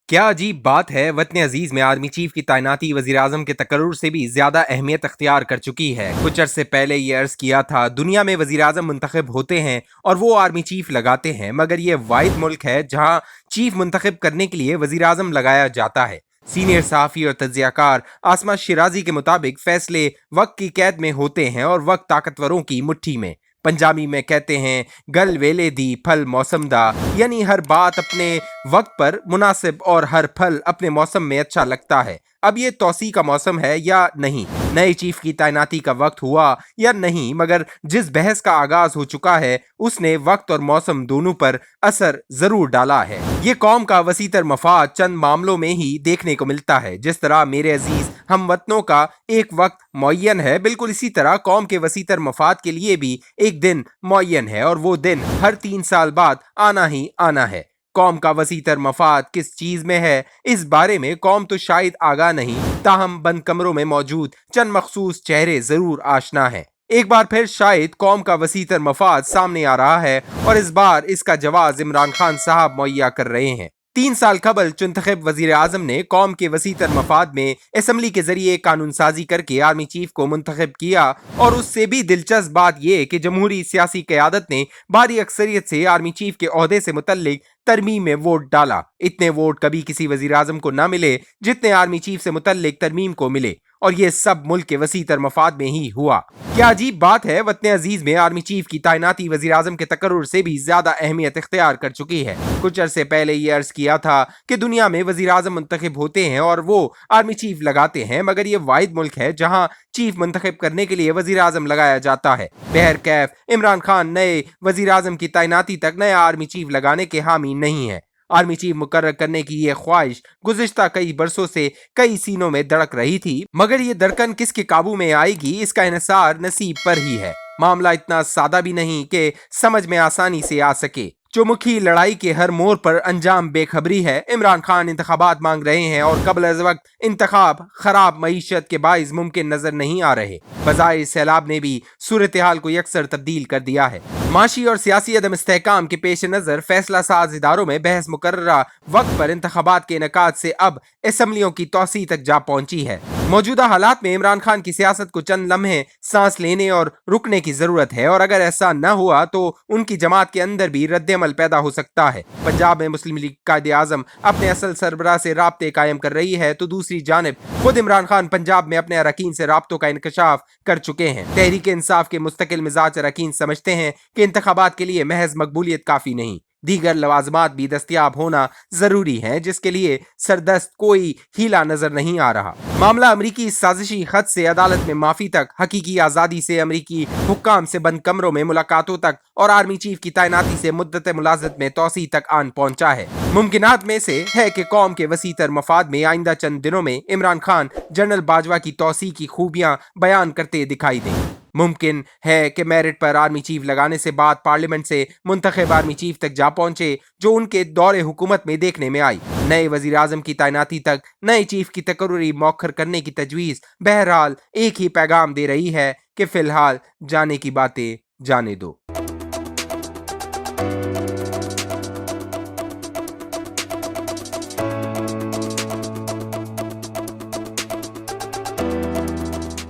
क्या अजीब बात है, वतन अजीज में आर्मी चीफ की तैनाती वजीर-आजम के तकर्रुर से भी ज्यादा अहमियत अख्तियार कर चुकी है। कुछ अरसे पहले ये अर्ज किया था, दुनिया में वजीर-आजम मुंतखब होते हैं और वो आर्मी चीफ लगाते हैं, मगर ये वाहिद मुल्क है जहाँ चीफ मुंतखब करने के लिए वजीर-आजम लगाया जाता है। सीनियर सहाफ़ी और तज्जियाकार आसमा शिराजी के मुताबिक फैसले वक्त की कैद में होते हैं और वक्त ताकतवरों की मुट्ठी में। पंजाबी में कहते हैं, गल वेले दी फल मौसम दा, यानी हर बात अपने वक्त पर मुनासिब और हर फल अपने मौसम में अच्छा लगता है। अब ये तौसी का मौसम है या नहीं, नए चीफ की तैनाती का वक्त हुआ या नहीं, मगर जिस बहस का आगाज हो चुका है उसने वक्त और मौसम दोनों पर असर जरूर डाला है। ये कौम का वसीतर मफाद चंद मामलों में ही देखने को मिलता है। जिस तरह मेरे अजीज हम वतनों का एक वक्त मुअय्यन है, बिल्कुल इसी तरह कौम के वसीतर मफाद के लिए भी एक दिन मुअय्यन है, और वो दिन हर 3 साल बाद आना ही आना है। कौम का वसीतर मफाद किस चीज में है, इस बारे में कौम तो शायद आगाह नहीं, ताहम बंद कमरों में मौजूद चंद मखसूस चेहरे जरूर आशना है। एक बार फिर शायद कौम का वसीतर मफाद सामने आ रहा है, और इस बार इसका जवाब इमरान खान साहब मुहैया कर रहे हैं। 3 साल कबल चुंतखब वजीर आजम ने कौम के वसीतर मफाद में असम्बली के जरिए कानून साजी करके आर्मी चीफ को मुंतखब किया, और उससे भी दिलचस्प बात यह कि जमहूरी सियासी क़यादत ने भारी अक्सरियत से आर्मी चीफ के ओहदे से मुतल्लिक तरमीम में वोट डाला। इतने वोट कभी किसी वजीर आजम को न मिले जितने आर्मी चीफ से मुतल्लिक तरमीम को मिले, और ये सब मुल्क के वसीतर मफाद में ही हुआ। क्या अजीब बात है, वतन अजीज में आर्मी चीफ की तैनाती वजीर आजम के तकर्रुर से भी ज्यादा अहमियत इख्तियार कर चुकी है। कुछ अरसे पहले ये अर्ज किया था कि दुनिया में वजीर आजम मुंतखब होते हैं और वो आर्मी चीफ लगाते हैं, मगर ये वाहिद मुल्क है जहाँ चीफ मुंतखब करने के लिए वजीर आजम लगाया जाता है। बहरकैफ इमरान खान नए वजीर आजम की तैनाती तक नया आर्मी चीफ लगाने के हामी नहीं है। आर्मी चीफ मुकर्रर करने की ये ख्वाहिश गुज़िश्ता कई बरसों से कई सीनों में धड़क रही थी, मगर ये धड़कन किसके काबू में आएगी, इसका इन्हिसार नसीब पर ही है। मामला इतना सादा भी नहीं कि समझ में आसानी से आ सके। चौमुखी लड़ाई के हर मोड़ पर अंजाम बेखबरी है। इमरान खान इंतखाबात मांग रहे हैं और कबल अज़ वक्त इंतखाब खराब मईशत के बाइस मुमकिन नजर नहीं आ रहे। बजाय सैलाब ने भी सूरत हाल को यकसर तब्दील कर दिया है। माशी और सियासी अदम इस्तेहकाम के पेश नजर फैसला साज इदारों में बहस मुकर्ररा वक्त पर इंतखाबात के इनेकाद से अब असम्बलियों की तौसी तक जा पहुंची है। मौजूदा हालात में इमरान खान की सियासत को चंद लम्हे सांस लेने और रुकने की जरूरत है, और अगर ऐसा न हुआ तो उनकी जमात के अंदर भी रद्द-ए-अमल पैदा हो सकता है। पंजाब में मुस्लिम लीग कायदे-आज़म अपने असल सरबराह से राब्ते कायम कर रही है, तो दूसरी जानिब खुद इमरान खान पंजाब में अपने अरकान से राब्तों का इंकशाफ कर चुके हैं। तहरीक इंसाफ के मुस्तकिल मिजाज अरकान समझते हैं कि इंतखाबात के लिए महज मकबूलियत काफी नहीं, दीगर लवाजमात भी दस्तयाब होना जरूरी है, जिसके लिए सरदस्त कोई हीला नजर नहीं आ रहा। मामला अमरीकी साजिशी खत से अदालत में माफी तक, हकीकी आजादी से अमरीकी हुक्काम से बंद कमरों में मुलाकातों तक, और आर्मी चीफ की तैनाती से मुद्दत मुलाजमत में तौसी तक आन पहुंचा है। मुमकिनात में से है कि कौम के वसीतर मफाद में आइंदा चंद दिनों में इमरान खान जनरल बाजवा की तौसी की खूबियां बयान करते दिखाई दें। मुमकिन है कि मेरिट पर आर्मी चीफ लगाने से बाद पार्लियामेंट से मुंतखब आर्मी चीफ तक जा पहुंचे, जो उनके दौरे हुकूमत में देखने में आई। नए वजीर आजम की तैनाती तक नए चीफ की तकर्रुरी मौखर करने की तजवीज बहरहाल एक ही पैगाम दे रही है कि फिलहाल जाने की बातें जाने दो।